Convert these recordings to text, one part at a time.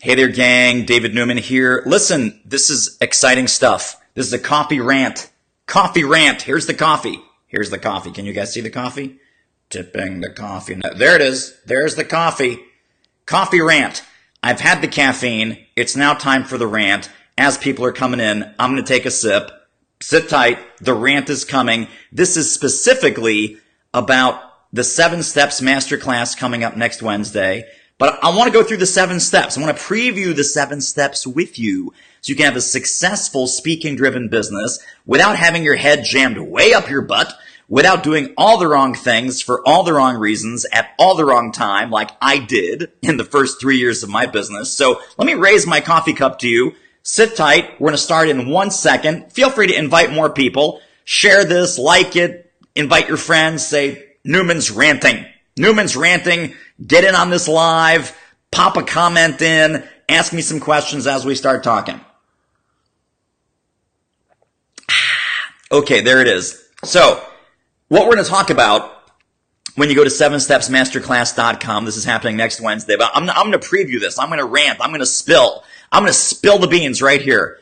Hey there, gang. David Newman here. Listen, this is exciting stuff. This is a coffee rant. Coffee rant. Here's the coffee. Here's the coffee. Can you guys see the coffee? Tipping the coffee. There it is. There's the coffee. Coffee rant. I've had the caffeine. It's now time for the rant. As people are coming in, I'm going to take a sip. Sit tight. The rant is coming. This is specifically about the 7 Steps Masterclass coming up next Wednesday. But I want to go through the 7 steps. I want to preview the 7 steps with you so you can have a successful speaking-driven business without having your head jammed way up your butt, without doing all the wrong things for all the wrong reasons at all the wrong time like I did in the first 3 years of my business. So let me raise my coffee cup to you. Sit tight. We're going to start in 1 second. Feel free to invite more people. Share this, like it, invite your friends, say, Newman's ranting. Newman's ranting. Get in on this live. Pop a comment in. Ask me some questions as we start talking. Okay, there it is. So, what we're going to talk about when you go to 7stepsmasterclass.com, this is happening next Wednesday, but I'm going to preview this. I'm going to rant. I'm going to spill. I'm going to spill the beans right here.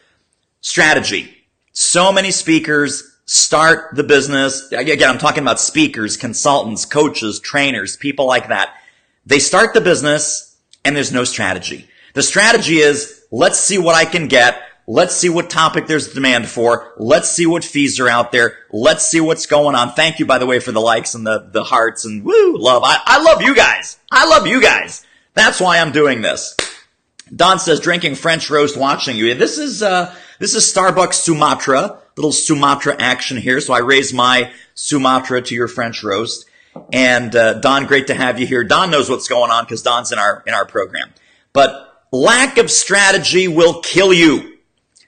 Strategy. So many speakers start the business. Again, I'm talking about speakers, consultants, coaches, trainers, people like that. They start the business and there's no strategy. The strategy is, let's see what I can get. Let's see what topic there's demand for. Let's see what fees are out there. Let's see what's going on. Thank you, by the way, for the likes and the hearts and woo, love. I love you guys. I love you guys. That's why I'm doing this. Don says, drinking French roast, watching you. This is Starbucks Sumatra. Little Sumatra action here. So I raise my Sumatra to your French roast. And Don, great to have you here. Don knows what's going on because Don's in our program. But lack of strategy will kill you.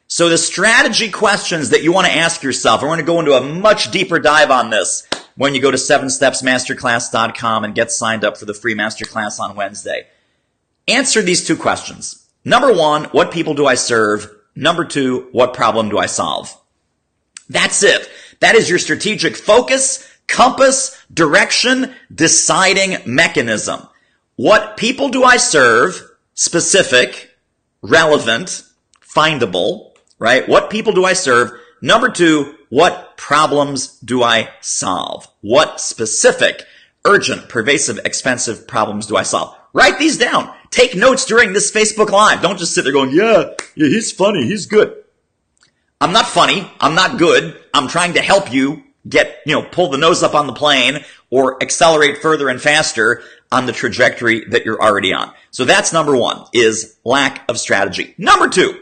So the strategy questions that you want to ask yourself, I want to go into a much deeper dive on this when you go to 7stepsmasterclass.com and get signed up for the free masterclass on Wednesday. Answer these 2 questions. Number 1, what people do I serve? Number 2, what problem do I solve? That's it. That is your strategic focus, compass, direction, deciding mechanism. What people do I serve? Specific, relevant, findable, right? What people do I serve? Number 2, what problems do I solve? What specific, urgent, pervasive, expensive problems do I solve? Write these down. Take notes during this Facebook Live. Don't just sit there going, yeah, he's funny, he's good. I'm not funny. I'm not good. I'm trying to help you pull the nose up on the plane or accelerate further and faster on the trajectory that you're already on. So that's number 1, is lack of strategy. Number 2,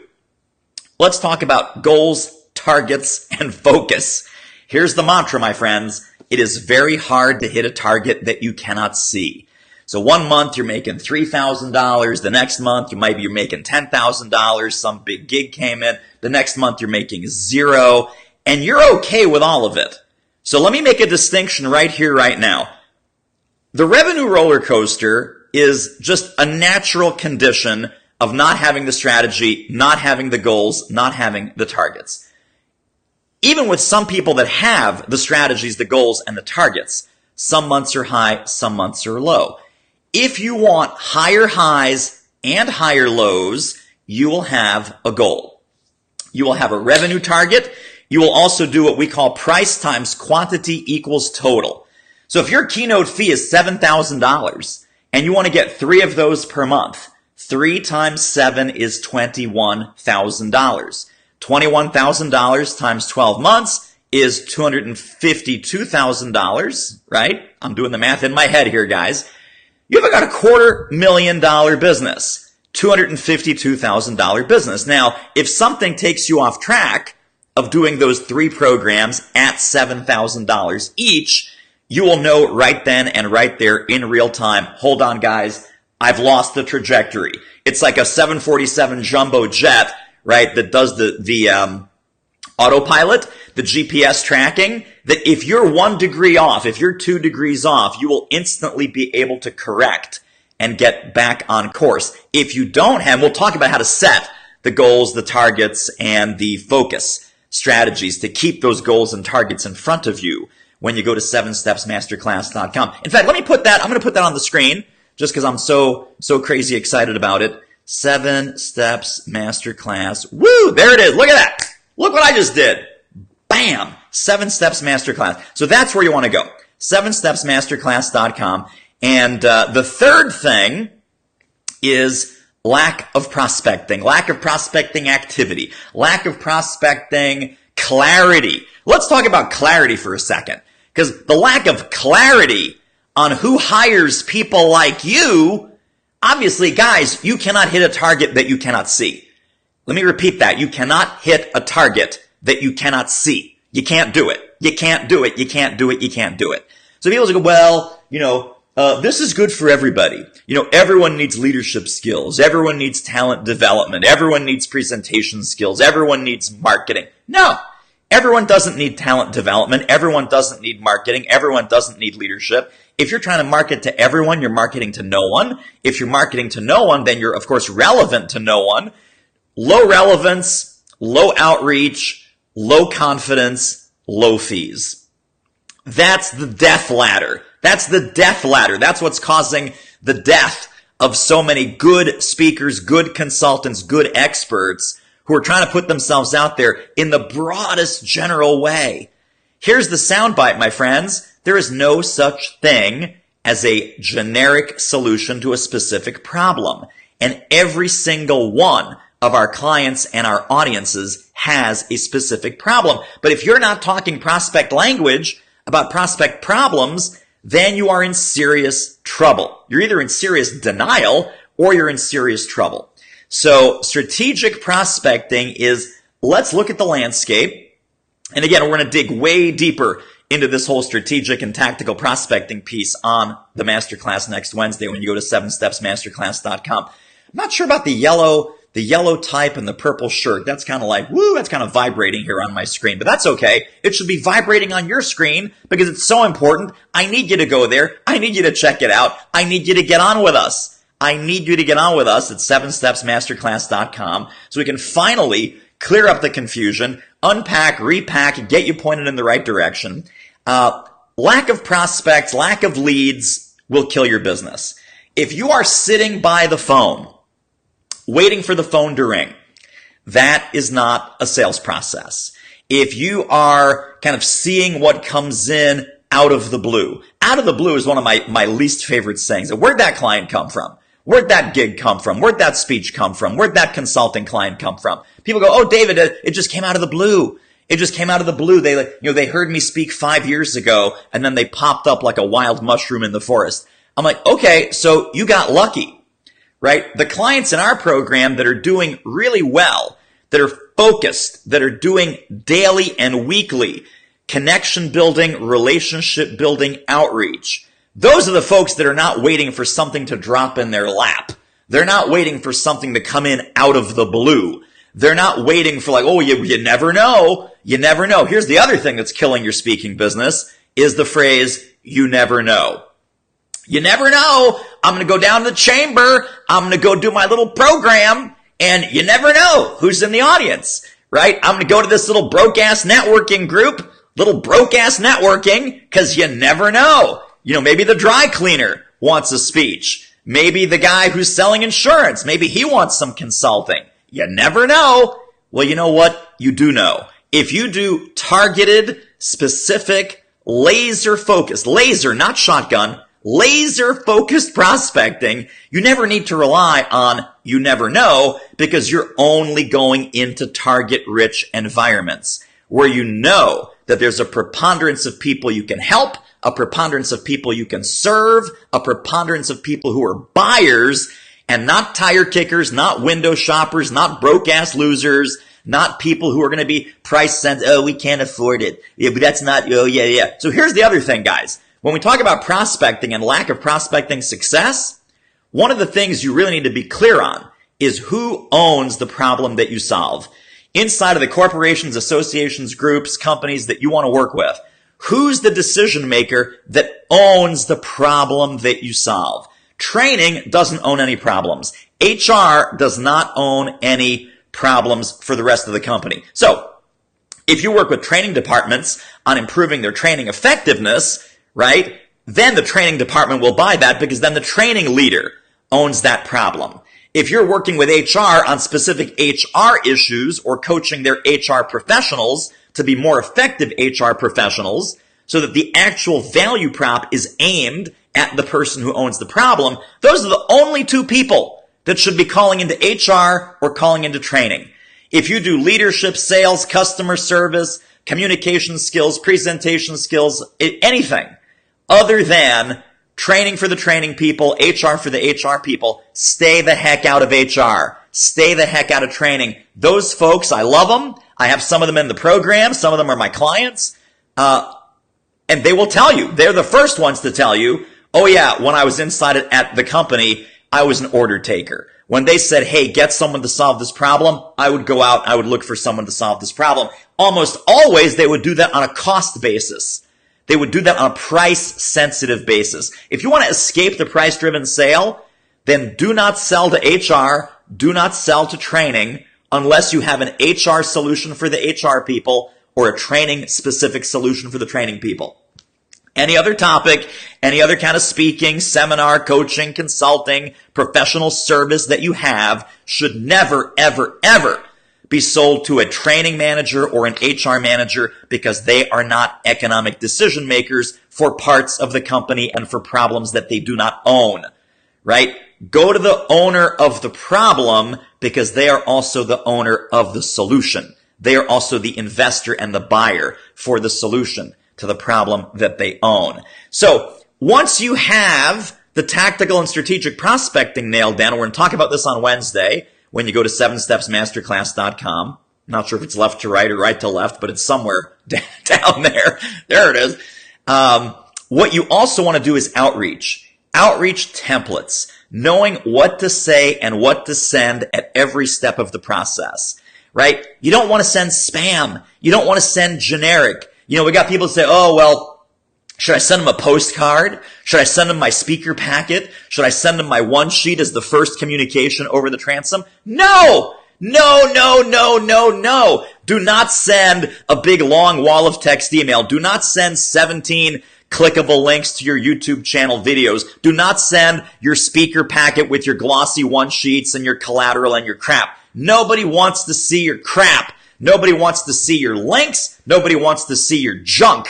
let's talk about goals, targets, and focus. Here's the mantra, my friends. It is very hard to hit a target that you cannot see. So 1 month you're making $3,000. The next month you're making $10,000. Some big gig came in. The next month you're making 0. And you're okay with all of it. So let me make a distinction right here, right now. The revenue roller coaster is just a natural condition of not having the strategy, not having the goals, not having the targets. Even with some people that have the strategies, the goals, and the targets, some months are high, some months are low. If you want higher highs and higher lows, you will have a goal. You will have a revenue target. You will also do what we call price times quantity equals total. So if your keynote fee is $7,000 and you want to get 3 of those per month, 3 times 7 is $21,000. $21,000 times 12 months is $252,000, right? I'm doing the math in my head here, guys. You've got a $250,000 business, $252,000 business. Now, if something takes you off track of doing those 3 programs at $7,000 each, you will know right then and right there in real time, hold on guys, I've lost the trajectory. It's like a 747 jumbo jet, right, that does the autopilot, the GPS tracking, that if you're 1 degree off, if you're 2 degrees off, you will instantly be able to correct and get back on course. If you don't have, we'll talk about how to set the goals, the targets, and the focus strategies to keep those goals and targets in front of you when you go to 7stepsmasterclass.com. In fact, I'm going to put that on the screen just because I'm so crazy excited about it. 7 Steps Masterclass. Woo! There it is. Look at that. Look what I just did. Bam! 7 Steps Masterclass. So that's where you want to go. 7stepsmasterclass.com. And the third thing is lack of prospecting activity, lack of prospecting clarity. Let's talk about clarity for a second, because the lack of clarity on who hires people like you, obviously, guys, you cannot hit a target that you cannot see. Let me repeat that. You cannot hit a target that you cannot see. You can't do it. You can't do it. You can't do it. You can't do it. So people go, well, this is good for everybody. Everyone needs leadership skills. Everyone needs talent development. Everyone needs presentation skills. Everyone needs marketing. No, everyone doesn't need talent development. Everyone doesn't need marketing. Everyone doesn't need leadership. If you're trying to market to everyone, you're marketing to no one. If you're marketing to no one, then you're, of course, relevant to no one. Low relevance, low outreach, low confidence, low fees. That's the death ladder. That's the death ladder. That's what's causing the death of so many good speakers, good consultants, good experts who are trying to put themselves out there in the broadest general way. Here's the soundbite, my friends. There is no such thing as a generic solution to a specific problem. And every single one of our clients and our audiences has a specific problem. But if you're not talking prospect language about prospect problems, then you are in serious trouble. You're either in serious denial or you're in serious trouble. So strategic prospecting is, let's look at the landscape. And again, we're going to dig way deeper into this whole strategic and tactical prospecting piece on the masterclass next Wednesday when you go to 7stepsmasterclass.com. I'm not sure about the yellow type and the purple shirt. That's kind of like, woo, that's kind of vibrating here on my screen, but that's okay. It should be vibrating on your screen because it's so important. I need you to go there. I need you to check it out. I need you to get on with us. I need you to get on with us at 7stepsmasterclass.com so we can finally clear up the confusion, unpack, repack, get you pointed in the right direction. Lack of prospects, lack of leads will kill your business. If you are sitting by the phone, waiting for the phone to ring, that is not a sales process. If you are kind of seeing what comes in out of the blue is one of my least favorite sayings. Where'd that client come from? Where'd that gig come from? Where'd that speech come from? Where'd that consulting client come from? People go, oh, David, it just came out of the blue. It just came out of the blue. They heard me speak 5 years ago and then they popped up like a wild mushroom in the forest. I'm like, okay, so you got lucky. Right? The clients in our program that are doing really well, that are focused, that are doing daily and weekly connection building, relationship building outreach, those are the folks that are not waiting for something to drop in their lap. They're not waiting for something to come in out of the blue. They're not waiting for like, oh, you never know. You never know. Here's the other thing that's killing your speaking business is the phrase, you never know. You never know. I'm going to go down to the chamber. I'm going to go do my little program. And you never know who's in the audience, right? I'm going to go to this little broke-ass networking group, little broke-ass networking, because you never know. Maybe the dry cleaner wants a speech. Maybe the guy who's selling insurance, maybe he wants some consulting. You never know. Well, you know what? You do know. If you do targeted, specific, laser-focused, laser, not shotgun, laser-focused prospecting, you never need to rely on you never know because you're only going into target-rich environments where you know that there's a preponderance of people you can help, a preponderance of people you can serve, a preponderance of people who are buyers and not tire kickers, not window shoppers, not broke-ass losers, not people who are going to be price sensitive. Oh, we can't afford it. Yeah, but that's not, oh, yeah. So here's the other thing, guys. When we talk about prospecting and lack of prospecting success, one of the things you really need to be clear on is who owns the problem that you solve. Inside of the corporations, associations, groups, companies that you want to work with, who's the decision maker that owns the problem that you solve? Training doesn't own any problems. HR does not own any problems for the rest of the company. So if you work with training departments on improving their training effectiveness, right, then the training department will buy that because then the training leader owns that problem. If you're working with HR on specific HR issues or coaching their HR professionals to be more effective HR professionals so that the actual value prop is aimed at the person who owns the problem, those are the only two people that should be calling into HR or calling into training. If you do leadership, sales, customer service, communication skills, presentation skills, anything other than training for the training people, HR for the HR people, stay the heck out of HR. Stay the heck out of training. Those folks, I love them. I have some of them in the program. Some of them are my clients. And they will tell you, they're the first ones to tell you, oh yeah, when I was inside at the company, I was an order taker. When they said, hey, get someone to solve this problem, I would go out, I would look for someone to solve this problem. Almost always, they would do that on a cost basis. They would do that on a price-sensitive basis. If you want to escape the price-driven sale, then do not sell to HR, do not sell to training unless you have an HR solution for the HR people or a training-specific solution for the training people. Any other topic, any other kind of speaking, seminar, coaching, consulting, professional service that you have should never, ever, ever be sold to a training manager or an HR manager because they are not economic decision makers for parts of the company and for problems that they do not own, right? Go to the owner of the problem because they are also the owner of the solution. They are also the investor and the buyer for the solution to the problem that they own. So once you have the tactical and strategic prospecting nailed down, we're going to talk about this on Wednesday when you go to 7stepsmasterclass.com. Not sure if it's left to right or right to left, but it's somewhere down there. There it is. What you also want to do is outreach. Outreach templates. Knowing what to say and what to send at every step of the process, right? You don't want to send spam. You don't want to send generic. You know, we got people say, oh, well, should I send them a postcard? Should I send them my speaker packet? Should I send them my one sheet as the first communication over the transom? No! No, no, no, no, no. Do not send a big long wall of text email. Do not send 17 clickable links to your YouTube channel videos. Do not send your speaker packet with your glossy one sheets and your collateral and your crap. Nobody wants to see your crap. Nobody wants to see your links. Nobody wants to see your junk.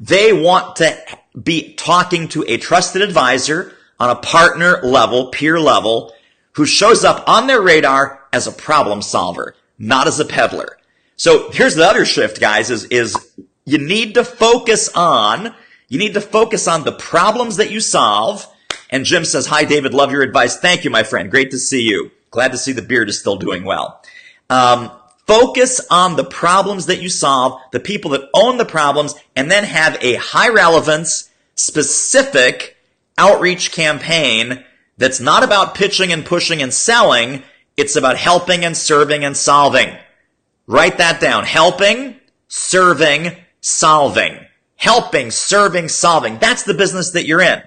They want to be talking to a trusted advisor on a partner level, peer level, who shows up on their radar as a problem solver, not as a peddler. So here's the other shift, guys, is you need to focus on the problems that you solve. And Jim says, hi, David, love your advice. Thank you, my friend. Great to see you. Glad to see the beard is still doing well. Focus on the problems that you solve, the people that own the problems, and then have a high relevance, specific outreach campaign that's not about pitching and pushing and selling. It's about helping and serving and solving. Write that down. Helping, serving, solving. Helping, serving, solving. That's the business that you're in.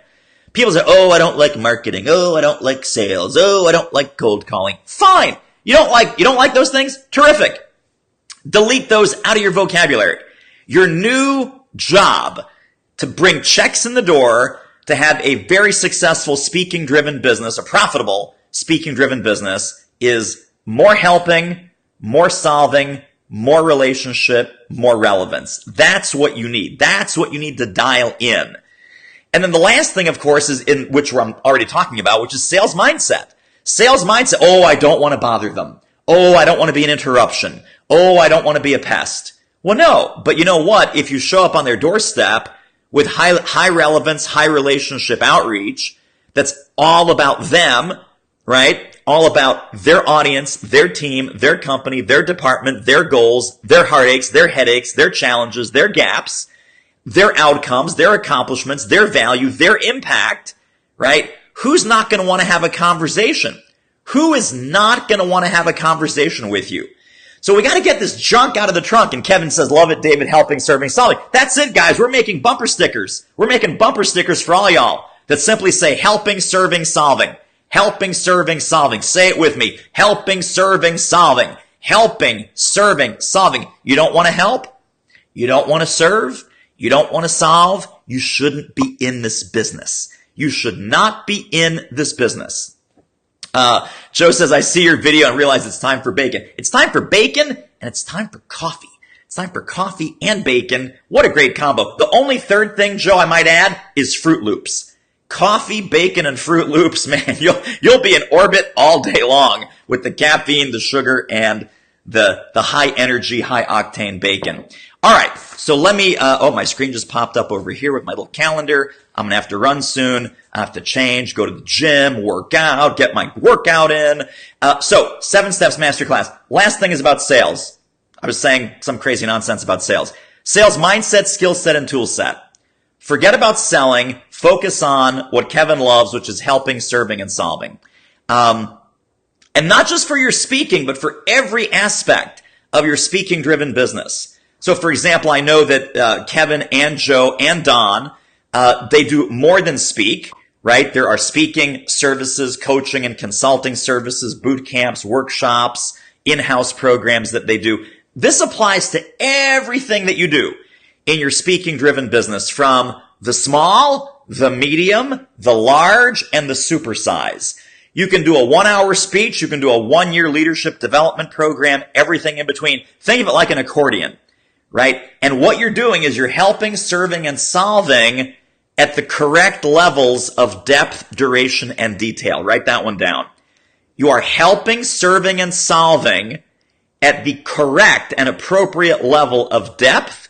People say, oh, I don't like marketing. Oh, I don't like sales. Oh, I don't like cold calling. Fine. You don't like those things? Terrific. Delete those out of your vocabulary. Your new job to bring checks in the door, to have a very successful speaking-driven business, a profitable speaking-driven business, is more helping, more solving, more relationship, more relevance. That's what you need. That's what you need to dial in. And then the last thing, of course, is in which I'm already talking about, which is sales mindset. Sales mindset, oh, I don't want to bother them. Oh, I don't want to be an interruption. Oh, I don't want to be a pest. Well, no, but you know what? If you show up on their doorstep with high relevance, high relationship outreach, that's all about them, right? All about their audience, their team, their company, their department, their goals, their heartaches, their headaches, their challenges, their gaps, their outcomes, their accomplishments, their value, their impact, right? Who's not going to want to have a conversation? Who is not going to want to have a conversation with you? So we got to get this junk out of the trunk. And Kevin says, love it, David, helping, serving, solving. That's it, guys. We're making bumper stickers. We're making bumper stickers for all y'all that simply say helping, serving, solving. Helping, serving, solving. Say it with me. Helping, serving, solving. Helping, serving, solving. You don't want to help? You don't want to serve? You don't want to solve? You shouldn't be in this business. You should not be in this business. Joe says, I see your video and realize it's time for bacon. It's time for bacon and it's time for coffee. It's time for coffee and bacon. What a great combo. The only third thing, Joe, I might add is Fruit Loops. Coffee, bacon, and Fruit Loops, man, you'll be in orbit all day long with the caffeine, the sugar, and the high energy, high octane bacon. All right, so let me, my screen just popped up over here with my little calendar. I'm gonna have to run soon. I have to change, go to the gym, work out, get my workout in. So 7 Steps Masterclass. Last thing is about sales. I was saying some crazy nonsense about sales. Sales mindset, skill set, and tool set. Forget about selling. Focus on what Kevin loves, which is helping, serving, and solving. And not just for your speaking, but for every aspect of your speaking-driven business. So, for example, I know that Kevin and Joe and Don, they do more than speak, right? There are speaking services, coaching and consulting services, boot camps, workshops, in-house programs that they do. This applies to everything that you do in your speaking-driven business, from the small, the medium, the large, and the supersize. You can do a 1-hour speech. You can do a 1-year leadership development program, everything in between. Think of it like an accordion, right? And what you're doing is you're helping, serving, and solving at the correct levels of depth, duration, and detail. Write that one down. You are helping, serving, and solving at the correct and appropriate level of depth,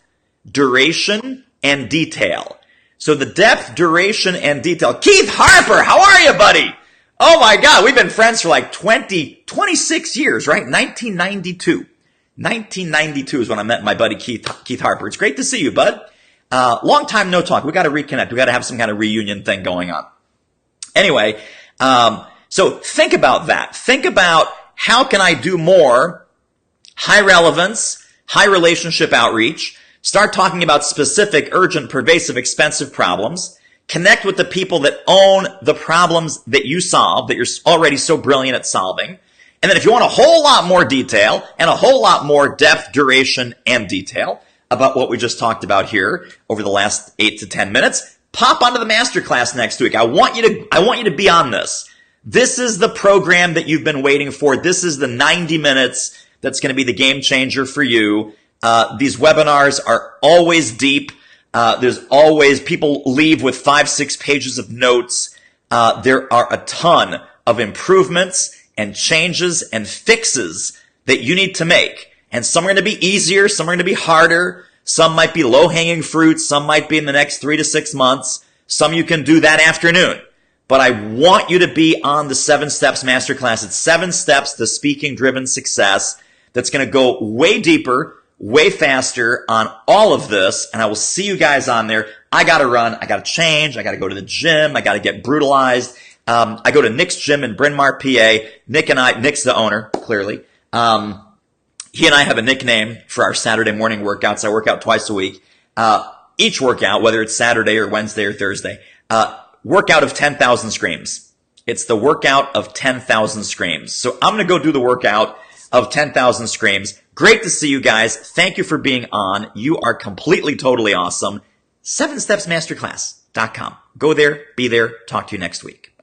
duration, and detail. So the depth, duration, and detail. Keith Harper, how are you, buddy? Oh my God, we've been friends for like 26 years, right? 1992. 1992 is when I met my buddy Keith Harper. It's great to see you, bud. Long time no talk. We got to reconnect. We got to have some kind of reunion thing going on. Anyway, so think about that. Think about, how can I do more high relevance, high relationship outreach? Start talking about specific, urgent, pervasive, expensive problems. Connect with the people that own the problems that you solve, that you're already so brilliant at solving. And then if you want a whole lot more detail and a whole lot more depth, duration, and detail about what we just talked about here over the last 8 to 10 minutes, pop onto the masterclass next week. I want you to be on this. This is the program that you've been waiting for. This is the 90 minutes that's going to be the game changer for you. These webinars are always deep. There's always, people leave with 5-6 pages of notes. There are a ton of improvements and changes and fixes that you need to make. And some are going to be easier. Some are going to be harder. Some might be low-hanging fruit. Some might be in the next 3 to 6 months. Some you can do that afternoon. But I want you to be on the 7 Steps Masterclass. It's 7 steps to speaking-driven success that's going to go way deeper, way faster on all of this, and I will see you guys on there. I got to run. I got to change. I got to go to the gym. I got to get brutalized. I go to Nick's gym in Bryn Mawr, PA. Nick's the owner, clearly. He and I have a nickname for our Saturday morning workouts. I work out twice a week. Each workout, whether it's Saturday or Wednesday or Thursday, workout of 10,000 screams. It's the workout of 10,000 screams. So I'm going to go do the workout of 10,000 screams. Great to see you guys. Thank you for being on. You are completely, totally awesome. 7stepsmasterclass.com. Go there, be there. Talk to you next week.